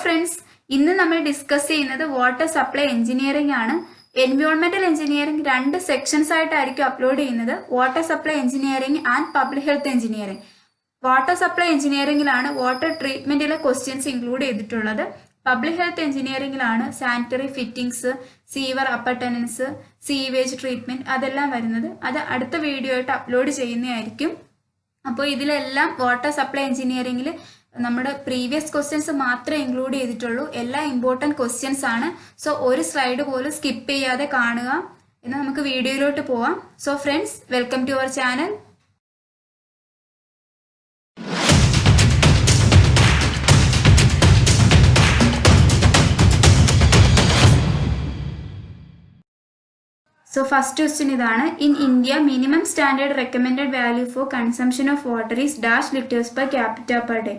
Friends, ഇന്ന് നമ്മൾ discuss ചെയ്യുന്നത് വാട്ടർ സപ്ലൈ എഞ്ചിനീയറിംഗ് ആണ്. എൻവയോൺമെന്റൽ എഞ്ചിനീയറിംഗ് രണ്ട് സെക്ഷൻസ് ആയിട്ടായിരിക്കും അപ്ലോഡ് ചെയ്യുന്നത്. Water supply engineering and public health engineering. Water supply എഞ്ചിനീയറിംഗിലാണ് വാട്ടർ ട്രീറ്റ്മെന്റിലെ ക്വസ്റ്റ്യൻസ് ഇൻക്ലൂഡ് ചെയ്തിട്ടുള്ളത്. പബ്ലിക് ഹെൽത്ത് എഞ്ചിനീയറിംഗിലാണ് sanitary fittings, sewer appurtenances, sewage treatment അതെല്ലാം വരുന്നത്. അത് അടുത്ത വീഡിയോ ആയിട്ട് അപ്ലോഡ് ചെയ്യുന്നതായിരിക്കും. അപ്പോൾ ഇതിലെല്ലാം വാട്ടർ സപ്ലൈ എഞ്ചിനീയറിംഗിൽ നമ്മുടെ പ്രീവിയസ് ക്വസ്റ്റ്യൻസ് മാത്രമേ ഇൻക്ലൂഡ് ചെയ്തിട്ടുള്ളൂ. എല്ലാം ഇമ്പോർട്ടൻറ്റ് ക്വസ്റ്റ്യൻസ് ആണ്. സോ ഒരു സ്ലൈഡ് പോലും സ്കിപ്പ് ചെയ്യാതെ കാണുക. എന്നാൽ നമുക്ക് വീഡിയോയിലോട്ട് പോവാം. So friends, welcome to our channel. So first question ഇതാണ്. In India, minimum standard recommended value for consumption of water is dash liters per capita per day.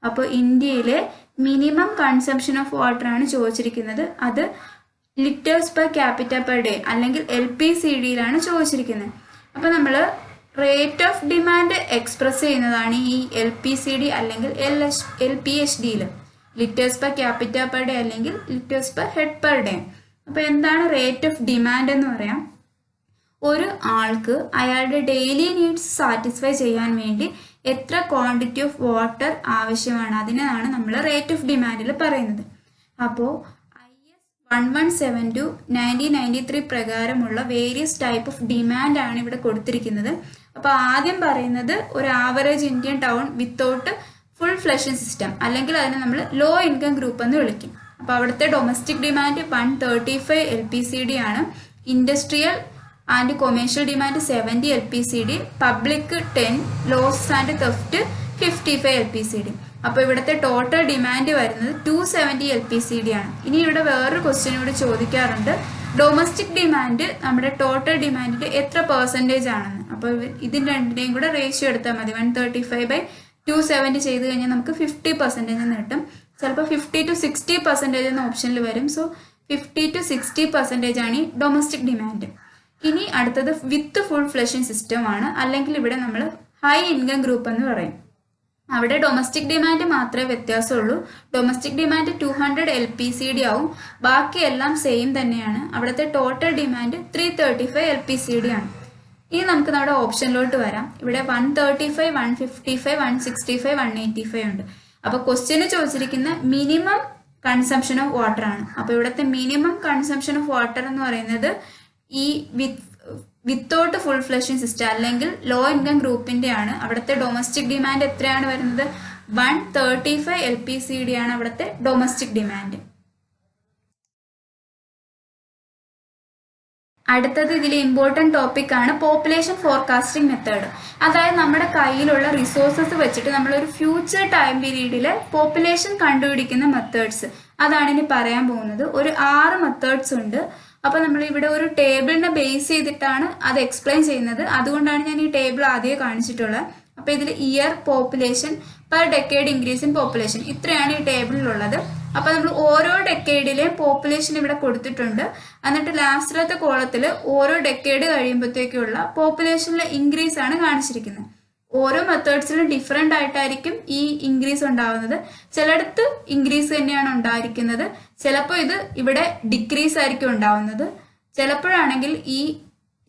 അപ്പോൾ ഇന്ത്യയിലെ മിനിമം കൺസംഷൻ ഓഫ് വാട്ടർ ആണ് ചോദിച്ചിരിക്കുന്നത്. അത് litres per capita per day അല്ലെങ്കിൽ LPCDയിലാണ് ചോദിച്ചിരിക്കുന്നത്. അപ്പോൾ നമ്മൾ റേറ്റ് ഓഫ് ഡിമാൻഡ് എക്സ്പ്രസ് ചെയ്യുന്നതാണ് ഈ LPCD അല്ലെങ്കിൽ LPHDയിൽ, litres per capita per day അല്ലെങ്കിൽ litres per head per day. അപ്പോൾ എന്താണ് റേറ്റ് ഓഫ് ഡിമാൻഡ് എന്ന് പറയാം? ഒരു ആൾക്ക് അയാളുടെ ഡെയിലി നീഡ്സ് സാറ്റിസ്ഫൈ ചെയ്യാൻ വേണ്ടി എത്ര ക്വാണ്ടിറ്റി ഓഫ് വാട്ടർ ആവശ്യമാണ്, അതിനാണ് നമ്മൾ റേറ്റ് ഓഫ് ഡിമാൻഡിൽ പറയുന്നത്. അപ്പോൾ IS 1172/1993 പ്രകാരമുള്ള വേരിയസ് ടൈപ്പ് ഓഫ് ഡിമാൻഡ് ആണ് ഇവിടെ കൊടുത്തിരിക്കുന്നത്. അപ്പോൾ ആദ്യം പറയുന്നത് ഒരു average Indian town without full flushing system, അല്ലെങ്കിൽ അതിനെ നമ്മൾ ലോ ഇൻകം ഗ്രൂപ്പ് എന്ന് വിളിക്കും. അപ്പോൾ അവിടുത്തെ ഡൊമസ്റ്റിക് ഡിമാൻഡ് 135 LPCD ആണ്. Industrial and commercial demand 70 LPCD, public 10, loss and theft 55 LPCD. അപ്പോൾ ഇവിടുത്തെ ടോട്ടൽ ഡിമാൻഡ് വരുന്നത് 270 LPCD ആണ്. ഇനി ഇവിടെ വേറൊരു ക്വസ്റ്റ്യൻ ഇവിടെ ചോദിക്കാറുണ്ട്, ഡൊമസ്റ്റിക് ഡിമാൻഡ് നമ്മുടെ ടോട്ടൽ ഡിമാൻഡിന്റെ എത്ര പെർസെൻറ്റേജ് ആണെന്ന്. അപ്പോൾ ഇതിന് രണ്ടിനെയും കൂടെ റേഷ്യോ എടുത്താൽ മതി. 135/270 ചെയ്ത് കഴിഞ്ഞാൽ നമുക്ക് 50% എന്ന് കിട്ടും. ചിലപ്പോൾ 50 to 60% എന്ന ഓപ്ഷനിൽ വരും. സോ 50 to 60% ആണ് ഈ ഡൊമസ്റ്റിക് ഡിമാൻഡ്. ഇനി അടുത്തത് വിത്ത് ഫുൾ ഫ്ലഷിംഗ് സിസ്റ്റം ആണ്, അല്ലെങ്കിൽ ഇവിടെ നമ്മൾ ഹൈ ഇൻകം ഗ്രൂപ്പ് എന്ന് പറയും. അവിടെ ഡൊമസ്റ്റിക് ഡിമാൻഡ് മാത്രമേ വ്യത്യാസമുള്ളൂ. ഡൊമസ്റ്റിക് ഡിമാൻഡ് 200 LPCD ആവും, ബാക്കിയെല്ലാം സെയിം തന്നെയാണ്. അവിടുത്തെ ടോട്ടൽ ഡിമാൻഡ് 335 LPCD ആണ്. ഇനി നമുക്ക് നമ്മുടെ ഓപ്ഷനിലോട്ട് വരാം. ഇവിടെ 135, 155, 165, 185 ഉണ്ട്. അപ്പോൾ ക്വസ്റ്റ്യന് ചോദിച്ചിരിക്കുന്ന മിനിമം കൺസംഷൻ ഓഫ് വാട്ടർ ആണ്. അപ്പോൾ ഇവിടുത്തെ മിനിമം കൺസംഷൻ ഓഫ് വാട്ടർ എന്ന് പറയുന്നത് ഈ വിത്തൗട്ട് ഫുൾ ഫ്ലഷിംഗ് സിസ്റ്റം അല്ലെങ്കിൽ ലോ ഇൻകം ഗ്രൂപ്പിന്റെ ആണ്. അവിടുത്തെ ഡൊമസ്റ്റിക് ഡിമാൻഡ് എത്രയാണ് വരുന്നത്? 135 LPCD ആണ് അവിടുത്തെ ഡൊമസ്റ്റിക് ഡിമാൻഡ്. അടുത്തത് ഇതിലെ ഇമ്പോർട്ടൻറ്റ് ടോപ്പിക് ആണ് പോപ്പുലേഷൻ ഫോർകാസ്റ്റിംഗ് മെത്തേഡ്. അതായത് നമ്മുടെ കയ്യിലുള്ള റിസോഴ്സസ് വെച്ചിട്ട് നമ്മളൊരു ഫ്യൂച്ചർ ടൈം പീരീഡിലെ പോപ്പുലേഷൻ കണ്ടുപിടിക്കുന്ന മെത്തേഡ്സ്, അതാണ് ഇനി പറയാൻ പോകുന്നത്. ഒരു 6 മെത്തേഡ്സ് ഉണ്ട്. അപ്പോൾ നമ്മൾ ഇവിടെ ഒരു ടേബിളിനെ ബേസ് ചെയ്തിട്ടാണ് അത് എക്സ്പ്ലെയിൻ ചെയ്യുന്നത്. അതുകൊണ്ടാണ് ഞാൻ ഈ ടേബിൾ ആദ്യം കാണിച്ചിട്ടുള്ളത്. അപ്പോൾ ഇതിൽ year, population, per decade increase in population, ഇത്രയാണ് ഈ ടേബിളിലുള്ളത്. അപ്പോൾ നമ്മൾ ഓരോ ഡെക്കേഡിലെയും പോപ്പുലേഷൻ ഇവിടെ കൊടുത്തിട്ടുണ്ട്. എന്നിട്ട് ലാസ്റ്റിലത്തെ കോളത്തിൽ ഓരോ ഡെക്കേഡ് കഴിയുമ്പോഴത്തേക്കുള്ള പോപ്പുലേഷനിലെ ഇൻക്രീസ് ആണ് കാണിച്ചിരിക്കുന്നത്. ഓരോ മെത്തേഡ്സിലും ഡിഫറെൻ്റ് ആയിട്ടായിരിക്കും ഈ ഇൻക്രീസ് ഉണ്ടാവുന്നത്. ചിലയിടത്ത് ഇൻക്രീസ് തന്നെയാണ് ഉണ്ടായിരിക്കുന്നത്, ചിലപ്പോൾ ഇത് ഇവിടെ ഡിക്രീസ് ആയിരിക്കും ഉണ്ടാവുന്നത്. ചിലപ്പോഴാണെങ്കിൽ ഈ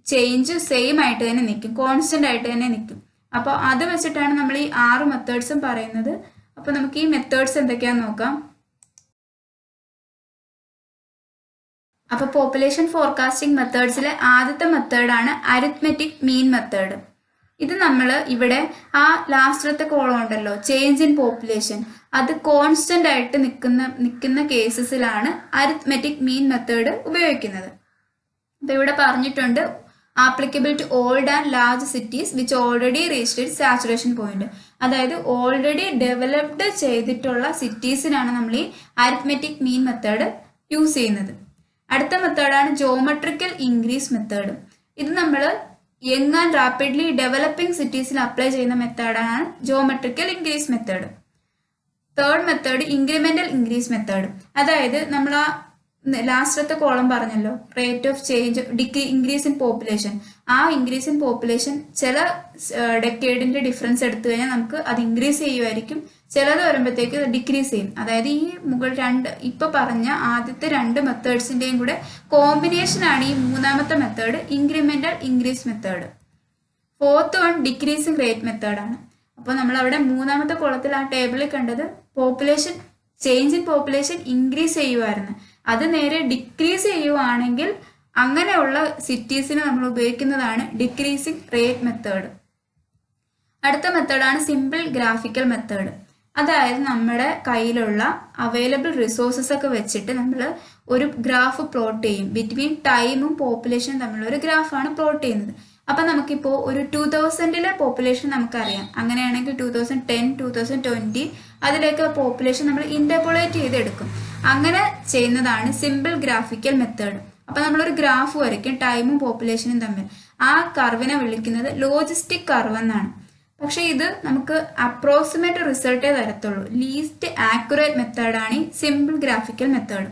ചേഞ്ച് സെയിം ആയിട്ട് തന്നെ നിൽക്കും, കോൺസ്റ്റന്റ് ആയിട്ട് തന്നെ നിൽക്കും. അപ്പോൾ അത് വെച്ചിട്ടാണ് നമ്മൾ ഈ 6 മെത്തേഡ്സും പറയുന്നത്. അപ്പോൾ നമുക്ക് ഈ മെത്തേഡ്സ് എന്തൊക്കെയാണെന്ന് നോക്കാം. അപ്പോൾ പോപ്പുലേഷൻ ഫോർകാസ്റ്റിംഗ് മെത്തേഡ്സിലെ ആദ്യത്തെ മെത്തേഡാണ് അരിത്മെറ്റിക് മീൻ മെത്തേഡ്. ഇത് നമ്മൾ ഇവിടെ ആ ലാസ്റ്റത്തെ കോളം ഉണ്ടല്ലോ, ചേഞ്ച് ഇൻ പോപ്പുലേഷൻ, അത് കോൺസ്റ്റന്റ് ആയിട്ട് നിൽക്കുന്ന കേസസിലാണ് അരിത്മെറ്റിക് മീൻ മെത്തേഡ് ഉപയോഗിക്കുന്നത്. അപ്പോൾ ഇവിടെ പറഞ്ഞിട്ടുണ്ട് applicable to old and large cities which already reached its saturation point. അതായത് ഓൾറെഡി ഡെവലപ്ഡ് ചെയ്തിട്ടുള്ള സിറ്റീസിനാണ് നമ്മൾ ഈ അരിത്മെറ്റിക് മീൻ മെത്തേഡ് യൂസ് ചെയ്യുന്നത്. അടുത്ത മെത്തേഡാണ് ജോമെട്രിക്കൽ ഇൻക്രീസ് മെത്തേഡ്. ഇത് നമ്മൾ യങ് ആൻഡ് റാപ്പിഡ്ലി ഡെവലപ്പിംഗ് സിറ്റീസിൽ അപ്ലൈ ചെയ്യുന്ന മെത്തേഡാണ് geometrical increase method. Third method incremental increase method. അതായത് നമ്മൾ ആ ലാസ്റ്റത്തെ കോളം പറഞ്ഞല്ലോ, rate of change increase in population. ആ ഇൻക്രീസ് ഇൻ പോപ്പുലേഷൻ ചില ഡെക്കേഡിന്റെ ഡിഫറൻസ് എടുത്തു കഴിഞ്ഞാൽ നമുക്ക് അത് ഇൻക്രീസ് ചെയ്യുമായിരിക്കും, ചിലത് വരുമ്പോഴത്തേക്ക് ഡിക്രീസ് ചെയ്യും. അതായത് ഈ ഇപ്പൊ പറഞ്ഞ ആദ്യത്തെ രണ്ട് മെത്തേഡ്സിന്റെയും കൂടെ കോമ്പിനേഷൻ ആണ് ഈ മൂന്നാമത്തെ method, incremental increase method. Fourth one decreasing rate മെത്തേഡാണ്. അപ്പോൾ നമ്മൾ അവിടെ മൂന്നാമത്തെ കോളത്തിൽ ആ ടേബിളിൽ കണ്ടത് population change in population increase ചെയ്യുമായിരുന്നു, അത് നേരെ ഡിക്രീസ് ചെയ്യുവാണെങ്കിൽ അങ്ങനെയുള്ള സിറ്റീസിന് നമ്മൾ ഉപയോഗിക്കുന്നതാണ് ഡിക്രീസിങ് റേറ്റ് മെത്തേഡ്. അടുത്ത മെത്തേഡാണ് സിമ്പിൾ ഗ്രാഫിക്കൽ മെത്തേഡ്. അതായത് നമ്മുടെ കയ്യിലുള്ള അവൈലബിൾ റിസോഴ്സസ് ഒക്കെ വെച്ചിട്ട് നമ്മൾ ഒരു ഗ്രാഫ് പ്ലോട്ട് ചെയ്യും. ബിറ്റ്വീൻ ടൈമും പോപ്പുലേഷനും തമ്മിലുള്ള ഒരു ഗ്രാഫാണ് പ്ലോട്ട് ചെയ്യുന്നത്. അപ്പൊ നമുക്കിപ്പോൾ ഒരു 2000-ലെ പോപ്പുലേഷൻ നമുക്കറിയാം. അങ്ങനെയാണെങ്കിൽ 2010, 2020 അതിലേക്ക് പോപ്പുലേഷൻ നമ്മൾ ഇന്റർപോളേറ്റ് ചെയ്തെടുക്കും. അങ്ങനെ ചെയ്യുന്നതാണ് സിമ്പിൾ ഗ്രാഫിക്കൽ മെത്തേഡ്. അപ്പൊ നമ്മളൊരു ഗ്രാഫ് വരയ്ക്കും ടൈമും പോപ്പുലേഷനും തമ്മിൽ. ആ കർവിനെ വിളിക്കുന്നത് ലോജിസ്റ്റിക് കർവ് എന്നാണ്. പക്ഷെ ഇത് നമുക്ക് അപ്രോക്സിമേറ്റ് റിസൾട്ടേ തരത്തുള്ളൂ. ലീസ്റ്റ് ആക്യുറേറ്റ് മെത്തേഡാണ് ഈ simple graphical method.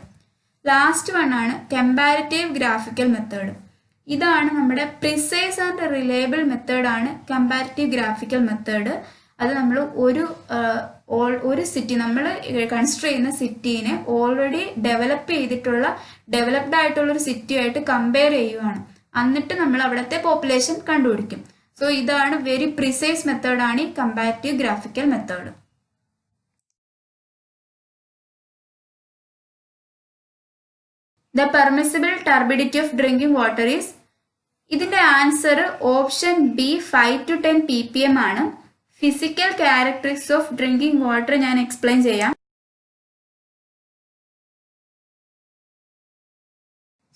Last one ആണ് കമ്പാരിറ്റീവ് ഗ്രാഫിക്കൽ മെത്തേഡ്. ഇതാണ് നമ്മുടെ പ്രിസൈസ് ആൻഡ് റിലയബിൾ മെത്തേഡാണ് കമ്പാരിറ്റീവ് ഗ്രാഫിക്കൽ മെത്തേഡ്. അത് നമ്മൾ ഒരു സിറ്റി നമ്മൾ കൺസിഡർ ചെയ്യുന്ന സിറ്റീനെ ഓൾറെഡി ഡെവലപ്ഡ് ആയിട്ടുള്ള ഒരു സിറ്റിയായിട്ട് കമ്പയർ ചെയ്യുവാണ്. എന്നിട്ട് നമ്മൾ അവിടുത്തെ പോപ്പുലേഷൻ കണ്ടുപിടിക്കും. സോ ഇതാണ് വെരി പ്രിസൈസ് മെത്തേഡാണ് ഈ comparative graphical method. The permissible turbidity of drinking water is, ഇതിന്റെ answer option B 5 to 10 ppm ആണ്. Physical characteristics of drinking water ഞാൻ എക്സ്പ്ലെയിൻ ചെയ്യാം.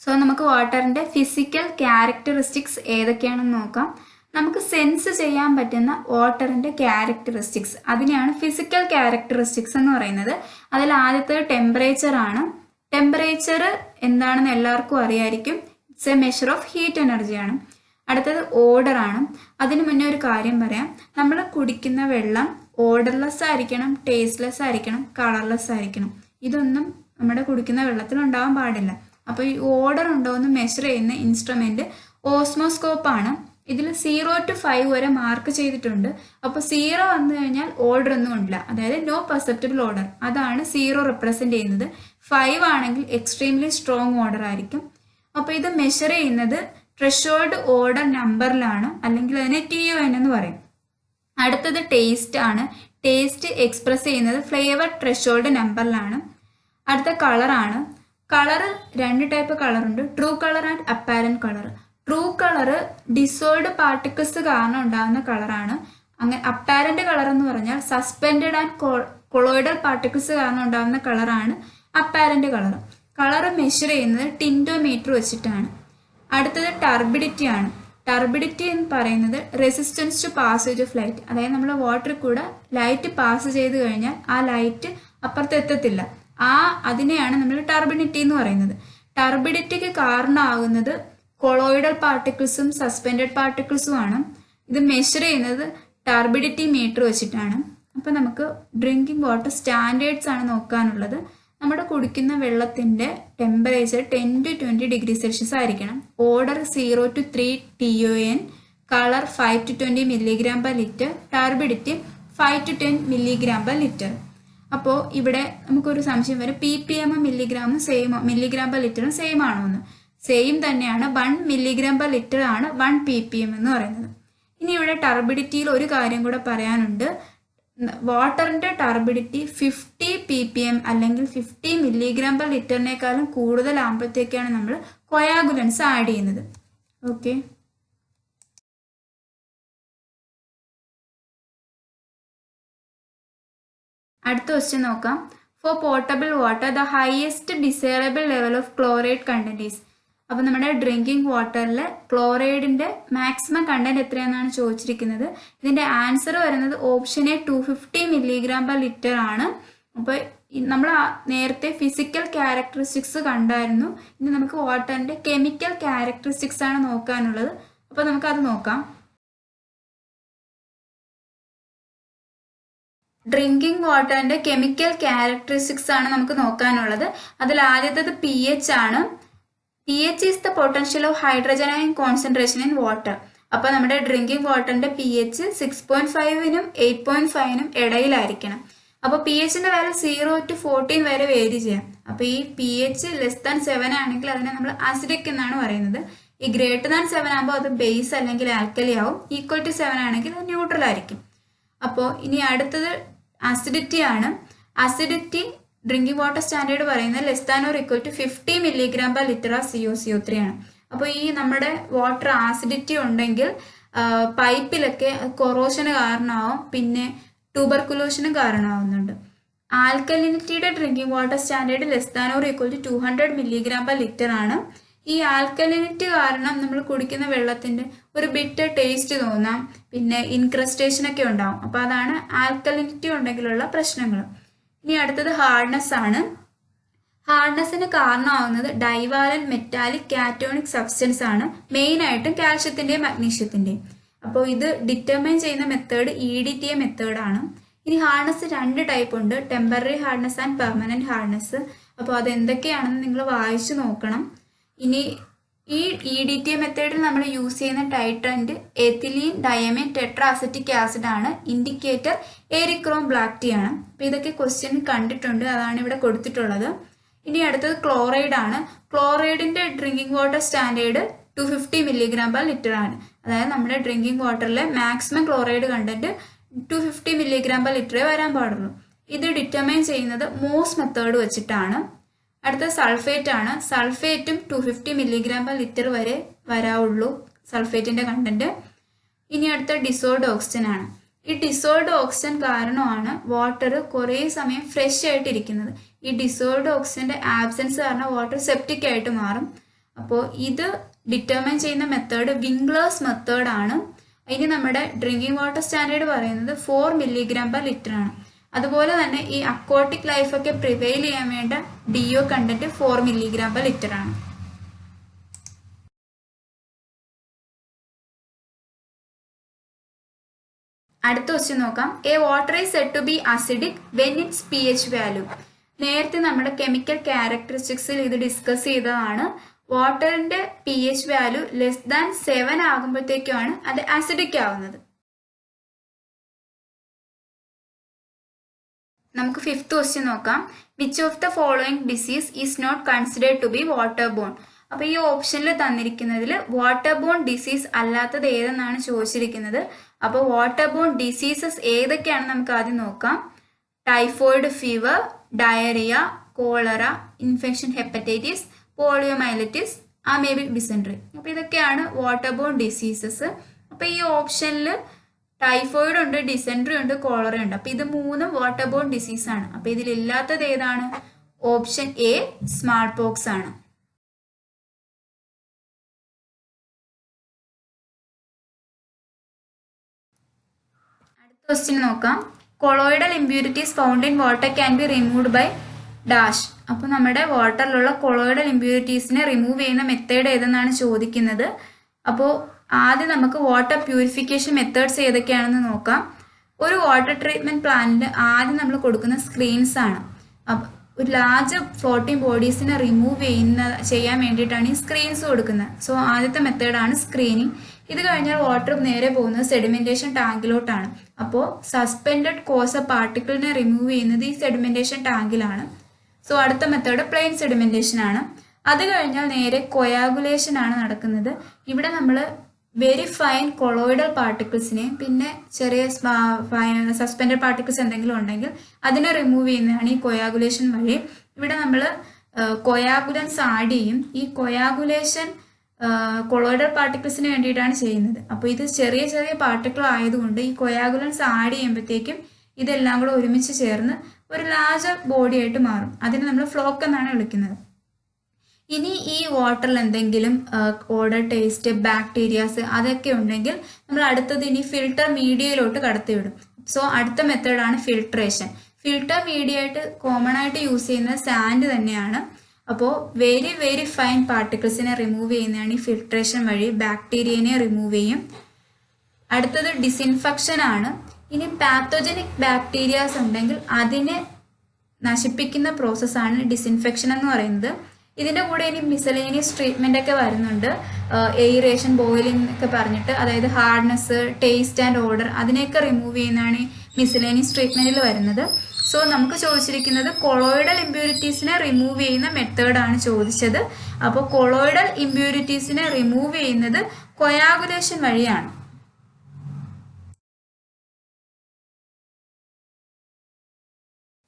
സോ നമുക്ക് വാട്ടറിന്റെ ഫിസിക്കൽ ക്യാരക്ടറിസ്റ്റിക്സ് ഏതൊക്കെയാണെന്ന് നോക്കാം. നമുക്ക് സെൻസ് ചെയ്യാൻ പറ്റുന്ന വാട്ടറിന്റെ ക്യാരക്ടറിസ്റ്റിക്സ്, അതിനെയാണ് ഫിസിക്കൽ ക്യാരക്ടറിസ്റ്റിക്സ് എന്ന് പറയുന്നത്. അതിൽ ആദ്യത്തെ ടെമ്പറേച്ചർ ആണ്. ടെമ്പറേച്ചർ എന്താണെന്ന് എല്ലാവർക്കും അറിയായിരിക്കും. It's A measure of heat എനർജിയാണ്. അടുത്തത് ഓർഡർ ആണ്. അതിന് മുന്നേ ഒരു കാര്യം പറയാം. നമ്മൾ കുടിക്കുന്ന വെള്ളം ഓർഡർലെസ് ആയിരിക്കണം, ടേസ്റ്റ്ലെസ് ആയിരിക്കണം, കളർലെസ് ആയിരിക്കണം. ഇതൊന്നും നമ്മുടെ കുടിക്കുന്ന വെള്ളത്തിൽ ഉണ്ടാവാൻ പാടില്ല. അപ്പോൾ ഈ ഓർഡർ ഉണ്ടോ എന്ന് മെഷർ ചെയ്യുന്ന ഇൻസ്ട്രുമെന്റ് ഓസ്മോസ്കോപ്പ് ആണ്. ഇതിൽ 0 to 5 വരെ മാർക്ക് ചെയ്തിട്ടുണ്ട്. അപ്പോൾ 0 വന്നു കഴിഞ്ഞാൽ ഓർഡർ ഒന്നും ഇല്ല, അതായത് നോ പെർസെപ്റ്റബിൾ ഓർഡർ. അതാണ് 0 റെപ്രസെന്റ് ചെയ്യുന്നത്. 5 ആണെങ്കിൽ എക്സ്ട്രീംലി സ്ട്രോങ് ഓർഡർ ആയിരിക്കും. അപ്പോൾ ഇത് മെഷർ ചെയ്യുന്നത് ത്രെഷോൾഡ് ഓർഡർ നമ്പറിലാണ്, അല്ലെങ്കിൽ അതിനെ TON എന്ന് പറയും. അടുത്തത് ടേസ്റ്റ് ആണ്. ടേസ്റ്റ് എക്സ്പ്രസ് ചെയ്യുന്നത് ഫ്ലേവർ ത്രെഷോൾഡ് നമ്പറിലാണ്. അടുത്ത കളറാണ്. കളർ രണ്ട് ടൈപ്പ് കളറുണ്ട്, true colour and apparent colour. True colour dissolved particles കാരണം ഉണ്ടാകുന്ന കളറാണ്. അങ്ങനെ അപ്പാരന്റ് കളർ എന്ന് പറഞ്ഞാൽ സസ്പെൻഡഡ് ആൻഡ് കൊളോയിഡൽ പാർട്ടിക്കിൾസ് കാരണം ഉണ്ടാകുന്ന കളറാണ് അപ്പാരന്റ് കളർ. കളർ മെഷർ ചെയ്യുന്നത് ടിൻഡോമീറ്റർ വെച്ചിട്ടാണ്. അടുത്തത് ടർബിഡിറ്റി ആണ്. ടർബിഡിറ്റി എന്ന് പറയുന്നത് resistance to passage of light. അതായത് നമ്മൾ വാട്ടറിൽ കൂടെ ലൈറ്റ് പാസ് ചെയ്ത് കഴിഞ്ഞാൽ ആ ലൈറ്റ് അപ്പുറത്ത് എത്തത്തില്ല. അതിനെയാണ് നമ്മൾ ടർബിഡിറ്റി എന്ന് പറയുന്നത്. ടർബിഡിറ്റിക്ക് കാരണമാകുന്നത് കൊളോയിഡൽ പാർട്ടിക്കിൾസും സസ്പെൻഡഡ് പാർട്ടിക്കിൾസും ആണ്. ഇത് മെഷർ ചെയ്യുന്നത് ടർബിഡിറ്റി മീറ്റർ വെച്ചിട്ടാണ്. അപ്പം നമുക്ക് ഡ്രിങ്കിങ് വാട്ടർ സ്റ്റാൻഡേർഡ്സ് ആണ് നോക്കാനുള്ളത്. നമ്മുടെ കുടിക്കുന്ന വെള്ളത്തിൻ്റെ ടെമ്പറേച്ചർ 10 to 20 ഡിഗ്രി സെൽഷ്യസ് ആയിരിക്കണം. Order 0 to 3 TON, colour 5 to 20 mg/L, turbidity 5 to 10 mg/L. അപ്പോൾ ഇവിടെ നമുക്കൊരു സംശയം വരും, ppm മില്ലിഗ്രാമും മില്ലിഗ്രാം/ലിറ്ററും സെയിം ആണോ എന്ന്. സെയിം തന്നെയാണ്. 1 mg/L ആണ് 1 ppm എന്ന് പറയുന്നത്. ഇനി ഇവിടെ ടർബിഡിറ്റിയിൽ ഒരു കാര്യം കൂടെ പറയാനുണ്ട്. വാട്ടറിന്റെ ടർബിഡിറ്റി 50 ppm അല്ലെങ്കിൽ 50 mg/L കൂടുതലാകുമ്പോഴത്തേക്കാണ് നമ്മൾ കൊയാഗുലൻസ് ആഡ് ചെയ്യുന്നത്. ഓക്കെ, അടുത്ത ക്വസ്റ്റ്യൻ നോക്കാം. For portable water the highest desirable level of chloride content is. അപ്പം നമ്മുടെ ഡ്രിങ്കിങ് വാട്ടറിൽ ക്ലോറൈഡിന്റെ മാക്സിമം കണ്ടന്റ് എത്രയാണെന്നാണ് ചോദിച്ചിരിക്കുന്നത്. ഇതിന്റെ ആൻസർ വരുന്നത് ഓപ്ഷൻ എ 250 mg/L ആണ്. അപ്പോൾ നമ്മൾ നേരത്തെ ഫിസിക്കൽ ക്യാരക്ടറിസ്റ്റിക്സ് കണ്ടായിരുന്നു. ഇനി നമുക്ക് വാട്ടറിന്റെ കെമിക്കൽ ക്യാരക്ടറിസ്റ്റിക്സ് ആണ് നോക്കാനുള്ളത്. അപ്പോൾ നമുക്കത് നോക്കാം. ഡ്രിങ്കിങ് വാട്ടറിന്റെ കെമിക്കൽ ക്യാരക്ടറിസ്റ്റിക്സ് ആണ് നമുക്ക് നോക്കാനുള്ളത്. അതിൽ ആദ്യത്തേത് pH ആണ്. pH is the potential of hydrogen iron concentration in water. അപ്പൊ നമ്മുടെ ഡ്രിങ്കിങ് വാട്ടറിന്റെ pH 6.5നും 8.5നും ഇടയിലായിരിക്കണം. അപ്പൊ pHന്റെ വാല്യൂ 0 to 14 വരെ വേരി ചെയ്യാം. അപ്പൊ ഈ pH <7 ആണെങ്കിൽ അതിനെ നമ്മൾ അസിഡിക് എന്നാണ് പറയുന്നത്. ഈ <7 ആകുമ്പോൾ അത് ബേസ് അല്ലെങ്കിൽ ആൽക്കലി ആവും. ഈക്വൽ ടു 7 ആണെങ്കിൽ അത് ന്യൂട്രൽ ആയിരിക്കും. അപ്പോൾ ഇനി അടുത്തത് അസിഡിറ്റി ആണ്. അസിഡിറ്റി ഡ്രിങ്കിങ് വാട്ടർ സ്റ്റാൻഡേർഡ് പറയുന്നത് <50 mg/L ഓഫ് COCO3 ആണ്. അപ്പോൾ ഈ നമ്മുടെ വാട്ടർ ആസിഡിറ്റി ഉണ്ടെങ്കിൽ പൈപ്പിലൊക്കെ കൊറോഷന് കാരണമാവും, പിന്നെ ട്യൂബർക്കുലോസിനും കാരണമാവുന്നുണ്ട്. ആൽക്കലിനിറ്റിയുടെ ഡ്രിങ്കിങ് വാട്ടർ സ്റ്റാൻഡേർഡ് <200 mg/L ആണ്. ഈ ആൽക്കലിനിറ്റി കാരണം നമ്മൾ കുടിക്കുന്ന വെള്ളത്തിന്റെ ഒരു ബിറ്റർ ടേസ്റ്റ് തോന്നാം, പിന്നെ ഇൻക്രസ്റ്റേഷൻ ഒക്കെ ഉണ്ടാവും. അപ്പൊ അതാണ് ആൽക്കലിനിറ്റി ഉണ്ടെങ്കിലുള്ള പ്രശ്നങ്ങൾ. ഇനി അടുത്തത് ഹാർഡ്നെസ് ആണ്. ഹാർഡ്നെസ്സിന് കാരണമാവുന്നത് ഡൈവാലന്റ് മെറ്റാലിക് കാറ്റോണിക് സബ്സ്റ്റൻസ് ആണ്, മെയിൻ ആയിട്ടും കാൽഷ്യത്തിന്റെയും മഗ്നീഷ്യത്തിന്റെയും. അപ്പോൾ ഇത് ഡിറ്റർമൈൻ ചെയ്യുന്ന മെത്തേഡ് EDTA മെത്തേഡാണ്. ഇനി ഹാർഡ്നെസ് 2 ടൈപ്പ് ഉണ്ട്, temporary hardness and permanent hardness. അപ്പോൾ അത് എന്തൊക്കെയാണെന്ന് നിങ്ങൾ വായിച്ചു നോക്കണം. ഇനി ഈ EDTA മെത്തേഡിൽ നമ്മൾ യൂസ് ചെയ്യുന്ന ടൈട്രന്റ് എത്തിലീൻ ഡയമൈൻ ടെട്രാഅസറ്റിക് ആസിഡ് ആണ്. ഇൻഡിക്കേറ്റർ എറിക്രോം ബ്ലാക്ക് ടീ ആണ്. അപ്പൊ ഇതൊക്കെ ക്വസ്റ്റ്യൻ കണ്ടിട്ടുണ്ട്, അതാണ് ഇവിടെ കൊടുത്തിട്ടുള്ളത്. ഇനി അടുത്തത് ക്ലോറൈഡ് ആണ്. ക്ലോറൈഡിന്റെ ഡ്രിങ്കിങ് വാട്ടർ സ്റ്റാൻഡേർഡ് 250 mg/L ആണ്. അതായത് നമ്മുടെ ഡ്രിങ്കിങ് വാട്ടറിലെ മാക്സിമം ക്ലോറൈഡ് കണ്ടന്റ് 250 mg/L വരാൻ പാടുള്ളൂ. ഇത് ഡിറ്റർമൈൻ ചെയ്യുന്നത് മോസ് മെത്തേഡ് വെച്ചിട്ടാണ്. അടുത്ത സൾഫേറ്റ് ആണ്. സൾഫേറ്റും 250 mg/L വരെ വരാവുള്ളൂ സൾഫേറ്റിന്റെ കണ്ടന്റ്. ഇനി അടുത്ത ഡിസോൾഡ് ഓക്സിജൻ ആണ്. ഈ ഡിസോൾഡ് ഓക്സിജൻ കാരണമാണ് വാട്ടർ കുറേ സമയം ഫ്രഷ് ആയിട്ടിരിക്കുന്നത്. ഈ ഡിസോൾഡ് ഓക്സിജന്റെ ആബ്സെൻസ് കാരണം വാട്ടർ സെപ്റ്റിക് ആയിട്ട് മാറും. അപ്പോൾ ഇത് ഡിറ്റർമൈൻ ചെയ്യുന്ന മെത്തേഡ് വിംഗ്ലേഴ്സ് മെത്തേഡ് ആണ്. ഇനി നമ്മുടെ ഡ്രിങ്കിങ് വാട്ടർ സ്റ്റാൻഡേർഡ് പറയുന്നത് 4 mg/L ആണ്. അതുപോലെ തന്നെ ഈ അക്വാട്ടിക് ലൈഫൊക്കെ പ്രിവെയിൽ ചെയ്യാൻ വേണ്ട DO കണ്ടന്റ് 4 mg/L ആണ്. അടുത്ത ക്വസ്റ്റ്യൻ നോക്കാം. A water is said to be acidic when its pH value. നേരത്തെ നമ്മുടെ കെമിക്കൽ ക്യാരക്ടറിസ്റ്റിക്സിൽ ഇത് ഡിസ്കസ് ചെയ്തതാണ്. വാട്ടറിന്റെ pH വാല്യൂ <7 ആകുമ്പോഴത്തേക്കാണ് അത് അസിഡിക് ആവുന്നത്. നമുക്ക് 5th ക്വസ്റ്റ്യൻ നോക്കാം. Which of the following disease is not considered to be water borne. അപ്പൊ ഈ ഓപ്ഷനിൽ തന്നിരിക്കുന്നതിൽ വാട്ടർ ബോൺ ഡിസീസ് അല്ലാത്തത് ഏതെന്നാണ് ചോദിച്ചിരിക്കുന്നത്. അപ്പോൾ വാട്ടർ ബോൺ ഡിസീസസ് ഏതൊക്കെയാണെന്ന് നമുക്ക് ആദ്യം നോക്കാം. Typhoid fever, diarrhoea, cholera, infection hepatitis, poliomyelitis, amoebic dysentery. അപ്പൊ ഇതൊക്കെയാണ് വാട്ടർ ബോൺ ഡിസീസസ്. അപ്പൊ ഈ ഓപ്ഷനിൽ ടൈഫോയിഡ് ഉണ്ട്, ഡിസെൻട്രി ഉണ്ട്, കോളറ ഉണ്ട്. അപ്പൊ ഇത് 3 വാട്ടർ ബോൺ ഡിസീസ് ആണ്. അപ്പൊ ഇതിലില്ലാത്തത് ഏതാണ്? ഓപ്ഷൻ എ സ്മാൾ പോക്സ് ആണ്. അടുത്ത ക്വസ്റ്റ്യൻ നോക്കാം. Colloidal impurities found in water can be removed by dash. അപ്പൊ നമ്മുടെ വാട്ടറിലുള്ള കൊളോയിഡൽ ഇംപ്യൂരിറ്റീസിനെ റിമൂവ് ചെയ്യുന്ന മെത്തേഡ് ഏതെന്നാണ് ചോദിക്കുന്നത്. അപ്പോൾ ആദ്യം നമുക്ക് വാട്ടർ പ്യൂരിഫിക്കേഷൻ മെത്തേഡ്സ് ഏതൊക്കെയാണെന്ന് നോക്കാം. ഒരു വാട്ടർ ട്രീറ്റ്മെന്റ് പ്ലാന്റിൽ ആദ്യം നമ്മൾ കൊടുക്കുന്ന സ്ക്രീൻസ് ആണ്. ഒരു ലാർജ് ഫ്ലോട്ടിംഗ് ബോഡീസിനെ റിമൂവ് ചെയ്യാൻ വേണ്ടിയിട്ടാണ് ഈ സ്ക്രീൻസ് കൊടുക്കുന്നത്. സോ ആദ്യത്തെ മെത്തേഡാണ് സ്ക്രീനിങ്. ഇത് കഴിഞ്ഞാൽ വാട്ടർ നേരെ പോകുന്നത് സെഡിമെന്റേഷൻ ടാങ്കിലോട്ടാണ്. അപ്പോൾ സസ്പെൻഡഡ് കോസ പാർട്ടിക്കിളിനെ റിമൂവ് ചെയ്യുന്നത് ഈ സെഡിമെന്റേഷൻ ടാങ്കിലാണ്. സോ അടുത്ത മെത്തേഡ് പ്ലെയിൻ സെഡിമെന്റേഷൻ ആണ്. അത് കഴിഞ്ഞാൽ നേരെ കൊയാഗുലേഷൻ ആണ് നടക്കുന്നത്. ഇവിടെ നമ്മൾ വെരി ഫൈൻ കൊളോയിഡൽ പാർട്ടിക്കിൾസിനെയും പിന്നെ ചെറിയ സസ്പെൻഡഡ് പാർട്ടിക്കിൾസ് എന്തെങ്കിലും ഉണ്ടെങ്കിൽ അതിനെ റിമൂവ് ചെയ്യുന്നതാണ് ഈ കൊയാഗുലേഷൻ വഴി. ഇവിടെ നമ്മൾ കൊയാഗുലൻസ് ആഡ് ചെയ്യും. ഈ കൊയാഗുലേഷൻ കൊളോയിഡൽ പാർട്ടിക്കിൾസിന് വേണ്ടിയിട്ടാണ് ചെയ്യുന്നത്. അപ്പോൾ ഇത് ചെറിയ ചെറിയ പാർട്ടിക്കിൾ ആയതുകൊണ്ട് ഈ കൊയാഗുലൻസ് ആഡ് ചെയ്യുമ്പോഴത്തേക്കും ഇതെല്ലാം കൂടെ ഒരുമിച്ച് ചേർന്ന് ഒരു ലാർജർ ബോഡി ആയിട്ട് മാറും. അതിനെ നമ്മൾ ഫ്ലോക്ക് എന്നാണ് വിളിക്കുന്നത്. ഇനി ഈ വാട്ടറിൽ എന്തെങ്കിലും ഓഡർ, ടേസ്റ്റ്, ബാക്ടീരിയാസ് അതൊക്കെ ഉണ്ടെങ്കിൽ നമ്മൾ അടുത്തത് ഇനി ഫിൽട്ടർ മീഡിയയിലോട്ട് കടത്തിവിടും. സോ അടുത്ത മെത്തേഡാണ് ഫിൽട്രേഷൻ. ഫിൽട്ടർ മീഡിയ ആയിട്ട് കോമൺ ആയിട്ട് യൂസ് ചെയ്യുന്നത് സാൻഡ് തന്നെയാണ്. അപ്പോൾ വെരി വെരി ഫൈൻ പാർട്ടിക്കിൾസിനെ റിമൂവ് ചെയ്യുന്നതാണ് ഈ ഫിൽട്രേഷൻ വഴി. ബാക്ടീരിയനെ റിമൂവ് ചെയ്യും. അടുത്തത് ഡിസിൻഫെക്ഷൻ ആണ്. ഇനി പാത്തോജനിക് ബാക്ടീരിയാസ് ഉണ്ടെങ്കിൽ അതിനെ നശിപ്പിക്കുന്ന പ്രോസസ്സാണ് ഡിസിൻഫെക്ഷൻ എന്ന് പറയുന്നത്. ഇതിൻ്റെ കൂടെ ഇനി മിസലേനിയസ് ട്രീറ്റ്മെൻ്റ് ഒക്കെ വരുന്നുണ്ട്, എയറേഷൻ, ബോയിലിംഗ് ഒക്കെ പറഞ്ഞിട്ട്, അതായത് ഹാർഡ്നെസ്, ടേസ്റ്റ് ആൻഡ് ഓർഡർ അതിനെയൊക്കെ റിമൂവ് ചെയ്യുന്നതാണ് ഈ മിസലേനിയസ് ട്രീറ്റ്മെൻറ്റിൽ വരുന്നത്. സോ നമുക്ക് ചോദിച്ചിരിക്കുന്നത് കൊളോയിഡൽ ഇമ്പ്യൂരിറ്റീസിനെ റിമൂവ് ചെയ്യുന്ന മെത്തേഡാണ് ചോദിച്ചത്. അപ്പോൾ കൊളോയിഡൽ ഇമ്പ്യൂരിറ്റീസിനെ റിമൂവ് ചെയ്യുന്നത് കൊയാഗുലേഷൻ വഴിയാണ്.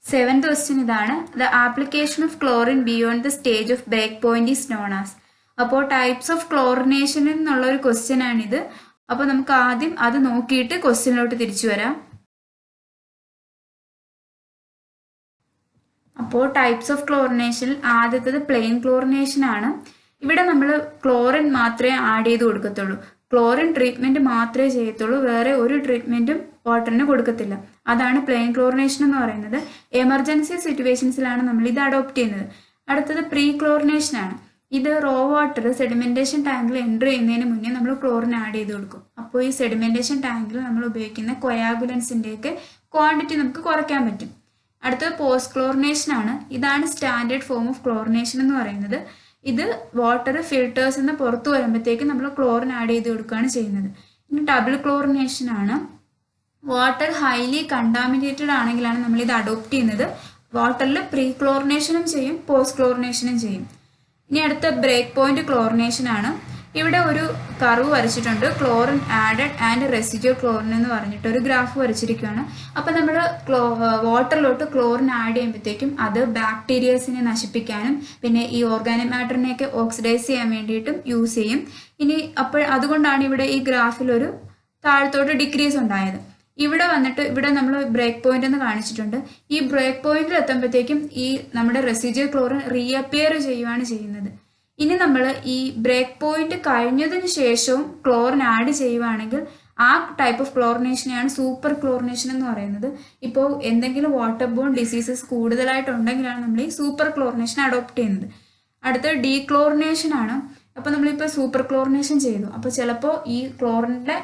സെവൻത് ക്വസ്റ്റ്യൻ ഇതാണ്. The application of chlorine beyond the stage of break point is known as. അപ്പോൾ ടൈപ്സ് ഓഫ് ക്ലോറിനേഷൻ എന്നുള്ള ഒരു ക്വസ്റ്റ്യൻ ആണിത്. അപ്പോൾ നമുക്ക് ആദ്യം അത് നോക്കിയിട്ട് ക്വസ്റ്റ്യനിലോട്ട് തിരിച്ചു വരാം. അപ്പോൾ ടൈപ്സ് ഓഫ് ക്ലോറിനേഷനിൽ ആദ്യത്തേത് പ്ലെയിൻ ക്ലോറിനേഷൻ ആണ്. ഇവിടെ നമ്മൾ ക്ലോറിൻ മാത്രമേ ആഡ് ചെയ്ത് കൊടുക്കത്തുള്ളൂ, ക്ലോറിൻ ട്രീറ്റ്മെന്റ് മാത്രമേ ചെയ്യത്തുള്ളൂ, വേറെ ഒരു ട്രീറ്റ്മെന്റും വാട്ടറിന് കൊടുക്കത്തില്ല. അതാണ് പ്ലെയിൻ ക്ലോറിനേഷൻ എന്ന് പറയുന്നത്. എമർജൻസി സിറ്റുവേഷൻസിലാണ് നമ്മൾ ഇത് അഡോപ്റ്റ് ചെയ്യുന്നത്. അടുത്തത് പ്രീ ക്ലോറിനേഷൻ ആണ്. ഇത് റോ വാട്ടർ സെഡിമെന്റേഷൻ ടാങ്കിൽ എൻ്റർ ചെയ്യുന്നതിന് മുന്നേ നമ്മൾ ക്ലോറിൻ ആഡ് ചെയ്ത് കൊടുക്കും. അപ്പോൾ ഈ സെഡിമെന്റേഷൻ ടാങ്കിൽ നമ്മൾ ഉപയോഗിക്കുന്ന കൊയാഗുലൻസിൻ്റെയൊക്കെ ക്വാണ്ടിറ്റി നമുക്ക് കുറയ്ക്കാൻ പറ്റും. അടുത്തത് പോസ്റ്റ് ക്ലോറിനേഷൻ ആണ്. ഇതാണ് സ്റ്റാൻഡേർഡ് ഫോം ഓഫ് ക്ലോറിനേഷൻ എന്ന് പറയുന്നത്. ഇത് വാട്ടർ ഫിൽട്ടേഴ്സ് എന്ന് പുറത്തു വരുമ്പോഴത്തേക്ക് നമ്മൾ ക്ലോറിൻ ആഡ് ചെയ്ത് കൊടുക്കുകയാണ് ചെയ്യുന്നത്. ഇനി ഡബിൾ ക്ലോറിനേഷൻ ആണ്. വാട്ടർ ഹൈലി കണ്ടാമിനേറ്റഡ് ആണെങ്കിലാണ് നമ്മൾ ഇത് അഡോപ്റ്റ് ചെയ്യുന്നത്. വാട്ടറിൽ പ്രീ ക്ലോറിനേഷനും ചെയ്യും, പോസ്റ്റ് ക്ലോറിനേഷനും ചെയ്യും. ഇനി അടുത്ത ബ്രേക്ക് പോയിന്റ് ക്ലോറിനേഷൻ ആണ്. ഇവിടെ ഒരു കർവ് വരച്ചിട്ടുണ്ട്, chlorine added and residue chlorine എന്ന് പറഞ്ഞിട്ട് ഒരു ഗ്രാഫ് വരച്ചിരിക്കുകയാണ്. അപ്പം നമ്മൾ വാട്ടറിലോട്ട് ക്ലോറിൻ ആഡ് ചെയ്യുമ്പോഴത്തേക്കും അത് ബാക്ടീരിയസിനെ നശിപ്പിക്കാനും പിന്നെ ഈ ഓർഗാനിക് മാറ്ററിനെയൊക്കെ ഓക്സിഡൈസ് ചെയ്യാൻ വേണ്ടിയിട്ടും യൂസ് ചെയ്യും. ഇനി അതുകൊണ്ടാണ് ഇവിടെ ഈ ഗ്രാഫിൽ ഒരു താഴത്തോട്ട് ഡിക്രീസ് ഉണ്ടായത്. ഇവിടെ വന്നിട്ട് ഇവിടെ നമ്മൾ ബ്രേക്ക് പോയിന്റ് എന്ന് കാണിച്ചിട്ടുണ്ട്. ഈ ബ്രേക്ക് പോയിന്റിൽ എത്തുമ്പോഴത്തേക്കും ഈ നമ്മുടെ റെസിഡ്യൂ ക്ലോറിൻ റീഅപ്പിയർ ചെയ്യുകയാണ് ചെയ്യുന്നത്. ഇനി നമ്മൾ ഈ ബ്രേക്ക് പോയിന്റ് കഴിഞ്ഞതിന് ശേഷവും ക്ലോറിൻ ആഡ് ചെയ്യുവാണെങ്കിൽ ആ ടൈപ്പ് ഓഫ് ക്ലോറിനേഷനെയാണ് സൂപ്പർ ക്ലോറിനേഷൻ എന്ന് പറയുന്നത്. ഇപ്പോൾ എന്തെങ്കിലും വാട്ടർ ബോൺ ഡിസീസസ് കൂടുതലായിട്ടുണ്ടെങ്കിലാണ് നമ്മൾ ഈ സൂപ്പർ ക്ലോറിനേഷൻ അഡോപ്റ്റ് ചെയ്യുന്നത്. അടുത്ത ഡീക്ലോറിനേഷൻ ആണ്. അപ്പോൾ നമ്മളിപ്പോൾ സൂപ്പർ ക്ലോറിനേഷൻ ചെയ്തു, അപ്പോൾ ചിലപ്പോൾ ഈ ക്ലോറിൻ്റെ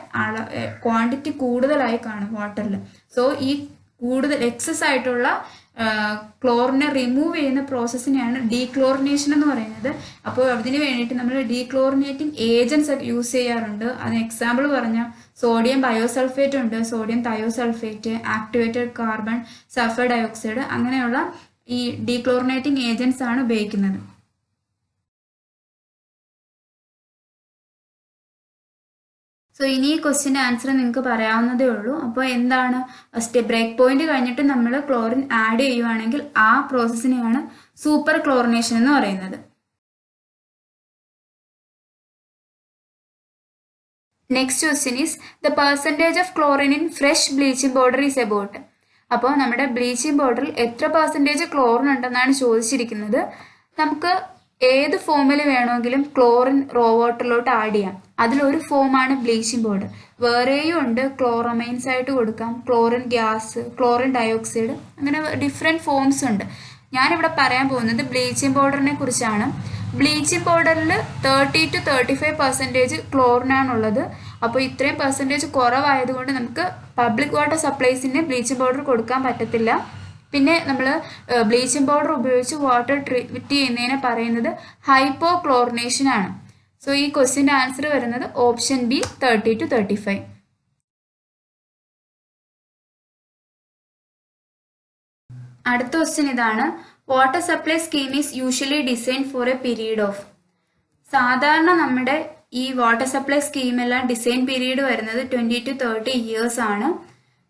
ക്വാണ്ടിറ്റി കൂടുതലായി കാണും വാട്ടറിൽ. സോ ഈ കൂടുതൽ എക്സസ് ആയിട്ടുള്ള ക്ലോറിനെ റിമൂവ് ചെയ്യുന്ന പ്രോസസ്സിനെയാണ് ഡീക്ലോറിനേഷൻ എന്ന് പറയുന്നത്. അപ്പോൾ അതിന് വേണ്ടിയിട്ട് നമ്മൾ ഡീക്ലോറിനേറ്റിംഗ് ഏജൻസ് ഒക്കെ യൂസ് ചെയ്യാറുണ്ട്. അതിന് എക്സാമ്പിൾ പറഞ്ഞാൽ സോഡിയം ബയോസൾഫേറ്റ് ഉണ്ട്, sodium thiosulphate, activated carbon, sulphur dioxide, അങ്ങനെയുള്ള ഈ ഡീക്ലോറിനേറ്റിംഗ് ഏജൻസ് ആണ് ഉപയോഗിക്കുന്നത്. സോ ഇനി ഈ ക്വസ്റ്റ്യൻ്റെ ആൻസർ നിങ്ങൾക്ക് പറയാവുന്നതേ ഉള്ളൂ. അപ്പോൾ എന്താണ് ബ്രേക്ക് പോയിന്റ് കഴിഞ്ഞിട്ട് നമ്മൾ ക്ലോറിൻ ആഡ് ചെയ്യുവാണെങ്കിൽ ആ പ്രോസസ്സിനെയാണ് സൂപ്പർ ക്ലോറിനേഷൻ എന്ന് പറയുന്നത്. Next question is the percentage of chlorine in fresh bleaching powder is about. അപ്പോൾ നമ്മുടെ ബ്ലീച്ചിങ് പൗഡറിൽ എത്ര പെർസെൻറ്റേജ് ക്ലോറിൻ ഉണ്ടെന്നാണ് ചോദിച്ചിരിക്കുന്നത്. നമുക്ക് ഏത് ഫോമിൽ വേണമെങ്കിലും ക്ലോറിൻ റോ വാട്ടറിലോട്ട് ആഡ് ചെയ്യാം. അതിലൊരു ഫോമാണ് ബ്ലീച്ചിങ് പൗഡർ. വേറെയും ഉണ്ട്, ക്ലോറമൈൻസ് ആയിട്ട് കൊടുക്കാം, ക്ലോറിൻ ഗ്യാസ്, ക്ലോറിൻ ഡയോക്സൈഡ്, അങ്ങനെ ഡിഫറെൻറ്റ് ഫോംസ് ഉണ്ട്. ഞാനിവിടെ പറയാൻ പോകുന്നത് ബ്ലീച്ചിങ് പൗഡറിനെ കുറിച്ചാണ്. ബ്ലീച്ചിങ് പൗഡറിൽ 30 to 35% ക്ലോറിനാണുള്ളത്. അപ്പോൾ ഇത്രയും പെർസെൻറ്റേജ് കുറവായതുകൊണ്ട് നമുക്ക് പബ്ലിക് വാട്ടർ സപ്ലൈസിന് ബ്ലീച്ചിങ് പൗഡർ കൊടുക്കാൻ പറ്റത്തില്ല. പിന്നെ നമ്മൾ ബ്ലീച്ചിങ് പൗഡർ ഉപയോഗിച്ച് വാട്ടർ ട്രീറ്റ് ചെയ്യുന്നതിനെ പറയുന്നത് ഹൈപ്പോ ക്ലോറിനേഷൻ ആണ്. സോ ഈ ക്വസ്റ്റ്യൻ്റെ ആൻസർ വരുന്നത് ഓപ്ഷൻ ബി 30 to 35. അടുത്ത ക്വസ്റ്റ്യൻ ഇതാണ്. Water supply scheme is usually design for a period of. സാധാരണ നമ്മുടെ ഈ വാട്ടർ സപ്ലൈ സ്കീമെല്ലാം ഡിസൈൻ പീരീഡ് വരുന്നത് 20 to 30 years ആണ്.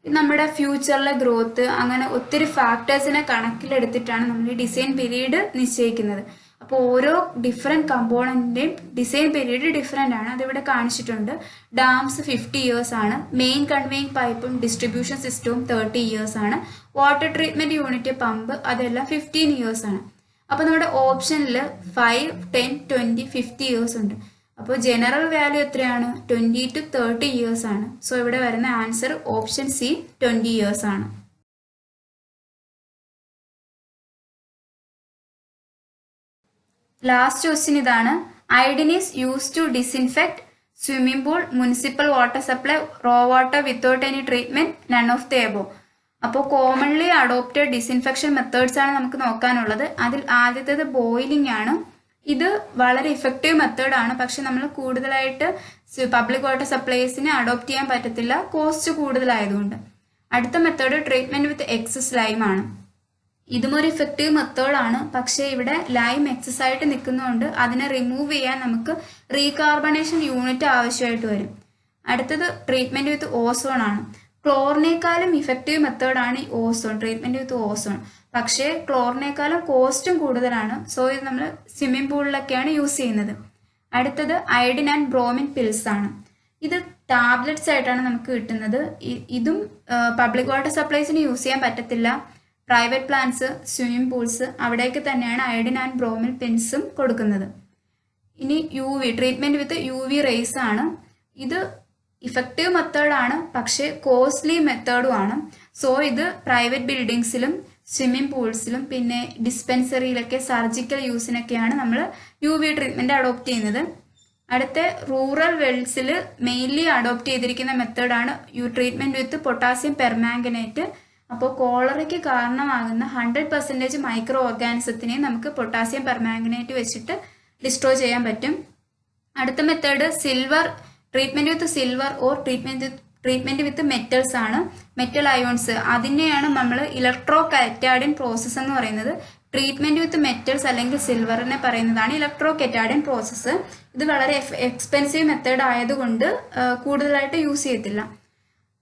നമ്മുടെ ഫ്യൂച്ചറിലെ ഗ്രോത്ത് അങ്ങനെ ഒത്തിരി ഫാക്ടേഴ്സിനെ കണക്കിലെടുത്തിട്ടാണ് നമ്മൾ ഈ ഡിസൈൻ പീരീഡ് നിശ്ചയിക്കുന്നത്. അപ്പോൾ ഓരോ ഡിഫറെൻറ്റ് കമ്പോണൻറ്റിൻ്റെയും ഡിസൈൻ പീരീഡ് ഡിഫറെൻ്റ് ആണ്. അതിവിടെ കാണിച്ചിട്ടുണ്ട്. ഡാംസ് 50 years ആണ്. മെയിൻ കൺവേയിങ് പൈപ്പും ഡിസ്ട്രിബ്യൂഷൻ സിസ്റ്റവും 30 years ആണ്. വാട്ടർ ട്രീറ്റ്മെൻറ്റ് യൂണിറ്റ്, പമ്പ്, അതെല്ലാം 15 years ആണ്. അപ്പോൾ നമ്മുടെ ഓപ്ഷനിൽ 5, 10, 20, 50 years ഉണ്ട്. അപ്പോൾ ജനറൽ വാല്യൂ എത്രയാണ്? 20 to 30 years ആണ്. സോ ഇവിടെ വരുന്ന ആൻസർ ഓപ്ഷൻ സി 20 years ആണ്. ലാസ്റ്റ് ക്വസ്റ്റ്യൻ ഇതാണ്. Iodine is use to disinfect swimming pool, municipal water supply, raw water without any treatment, none of the above. അപ്പോൾ commonly adopted disinfection methods ആണ് നമുക്ക് നോക്കാനുള്ളത്. അതിൽ ആദ്യത്തേത് ബോയിലിംഗ് ആണ്. ഇത് വളരെ ഇഫക്റ്റീവ് മെത്തേഡാണ്. പക്ഷെ നമ്മൾ കൂടുതലായിട്ട് പബ്ലിക് വാട്ടർ സപ്ലൈസിനെ അഡോപ്റ്റ് ചെയ്യാൻ പറ്റത്തില്ല, കോസ്റ്റ് കൂടുതലായതുകൊണ്ട്. അടുത്ത method treatment with excess lime ആണ്. ഇതും ഒരു ഇഫക്റ്റീവ് മെത്തേഡാണ്. പക്ഷെ ഇവിടെ ലൈം എക്സസ് ആയിട്ട് നിൽക്കുന്നതുകൊണ്ട് അതിനെ റിമൂവ് ചെയ്യാൻ നമുക്ക് റീകാർബണേഷൻ യൂണിറ്റ് ആവശ്യമായിട്ട് വരും. അടുത്തത് ട്രീറ്റ്മെന്റ് വിത്ത് ഓസോൺ ആണ്. ക്ലോറിനേക്കാളും ഇഫക്റ്റീവ് മെത്തേഡാണ് ഈ ഓസോൺ, ട്രീറ്റ്മെന്റ് വിത്ത് ഓസോൺ. പക്ഷേ ക്ലോറിനേക്കാളും കോസ്റ്റും കൂടുതലാണ്. സോ ഇത് നമ്മൾ സ്വിമ്മിംഗ് പൂളിലൊക്കെയാണ് യൂസ് ചെയ്യുന്നത്. അടുത്തത് അയഡിൻ ആൻഡ് ബ്രോമിൻ പിൽസ് ആണ്. ഇത് ടാബ്ലറ്റ്സ് ആയിട്ടാണ് നമുക്ക് കിട്ടുന്നത്. ഇതും പബ്ലിക് വാട്ടർ സപ്ലൈസിന് യൂസ് ചെയ്യാൻ പറ്റത്തില്ല. പ്രൈവറ്റ് പ്ലാന്റ്സ്, സ്വിമ്മിംഗ് പൂൾസ്, അവിടേക്ക് തന്നെയാണ് അയഡിൻ ആൻഡ് ബ്രോമിൻ പിൻസും കൊടുക്കുന്നത്. ഇനി ട്രീറ്റ്മെന്റ് വിത്ത് UV റേസ് ആണ്. ഇത് ഇഫക്റ്റീവ് മെത്തേഡാണ്, പക്ഷേ കോസ്റ്റ്ലി മെത്തേഡും ആണ്. സോ ഇത് പ്രൈവറ്റ് ബിൽഡിങ്സിലും സ്വിമ്മിംഗ് പൂൾസിലും പിന്നെ ഡിസ്പെൻസറിയിലൊക്കെ സർജിക്കൽ യൂസിനൊക്കെയാണ് നമ്മൾ UV ട്രീറ്റ്മെന്റ് അഡോപ്റ്റ് ചെയ്യുന്നത്. അടുത്ത റൂറൽ വെൽസിൽ മെയിൻലി അഡോപ്റ്റ് ചെയ്തിരിക്കുന്ന മെത്തേഡാണ് ട്രീറ്റ്മെന്റ് വിത്ത് പൊട്ടാസ്യം പെർമാംഗനേറ്റ്. അപ്പോൾ കോളറയ്ക്ക് കാരണമാകുന്ന 100% മൈക്രോ ഓർഗാനിസത്തിനെ നമുക്ക് പൊട്ടാസ്യം പെർമാംഗനേറ്റ് വെച്ചിട്ട് ഡിസ്ട്രോയ് ചെയ്യാൻ പറ്റും. അടുത്ത method treatment with silver or treatment with metals ആണ്. മെറ്റൽ അയോൺസ്, അതിനെയാണ് നമ്മൾ ഇലക്ട്രോ കറ്റാഡിൻ പ്രോസസ്സ് എന്ന് പറയുന്നത്. ട്രീറ്റ്മെന്റ് വിത്ത് മെറ്റൽസ് അല്ലെങ്കിൽ സിൽവറിനെ പറയുന്നതാണ് ഇലക്ട്രോ കറ്റാഡിൻ പ്രോസസ്സ്. ഇത് വളരെ എക്സ്പെൻസീവ് മെത്തേഡ് ആയതുകൊണ്ട് കൂടുതലായിട്ട് യൂസ് ചെയ്യത്തില്ല.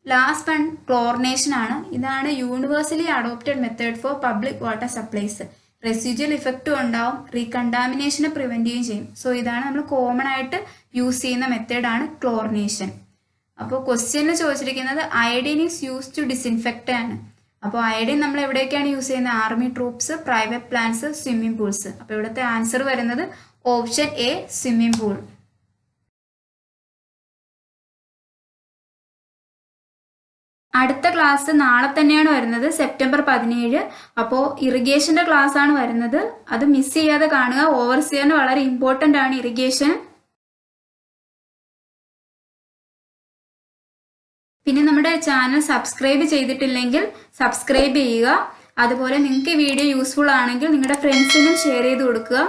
ലാസ്റ്റ് വൺ ക്ലോറിനേഷൻ ആണ്. ഇതാണ് universally adopted method for public water supplies. Residual ഇഫക്റ്റും ഉണ്ടാവും, റീകണ്ടാമിനേഷനെ പ്രിവെന്റ് ചെയ്യുകയും ചെയ്യും. സോ ഇതാണ് നമ്മൾ കോമൺ ആയിട്ട് യൂസ് ചെയ്യുന്ന മെത്തേഡാണ് ക്ലോറിനേഷൻ. അപ്പോൾ ക്വസ്റ്റ്യനിൽ ചോദിച്ചിരിക്കുന്നത് iodine is use to disinfect ആണ്. അപ്പോൾ അയഡിൻ നമ്മൾ എവിടെയൊക്കെയാണ് യൂസ് ചെയ്യുന്നത്? Army troops, private plants, swimming pools. അപ്പോൾ ഇവിടുത്തെ ആൻസർ വരുന്നത് ഓപ്ഷൻ എ, സ്വിമ്മിംഗ് പൂൾ. അടുത്ത ക്ലാസ് നാളെ തന്നെയാണ് വരുന്നത്, സെപ്റ്റംബർ 17. അപ്പോൾ ഇറിഗേഷന്റെ ക്ലാസ് ആണ് വരുന്നത്. അത് മിസ് ചെയ്യാതെ കാണുക. ഓവർസിയറിന് വളരെ ഇമ്പോർട്ടന്റ് ആണ് ഇറിഗേഷൻ. പിന്നെ നമ്മുടെ ചാനൽ സബ്സ്ക്രൈബ് ചെയ്തിട്ടില്ലെങ്കിൽ സബ്സ്ക്രൈബ് ചെയ്യുക. അതുപോലെ നിങ്ങൾക്ക് ഈ വീഡിയോ യൂസ്ഫുൾ ആണെങ്കിൽ നിങ്ങളുടെ ഫ്രണ്ട്സിനും ഷെയർ ചെയ്ത് കൊടുക്കുക.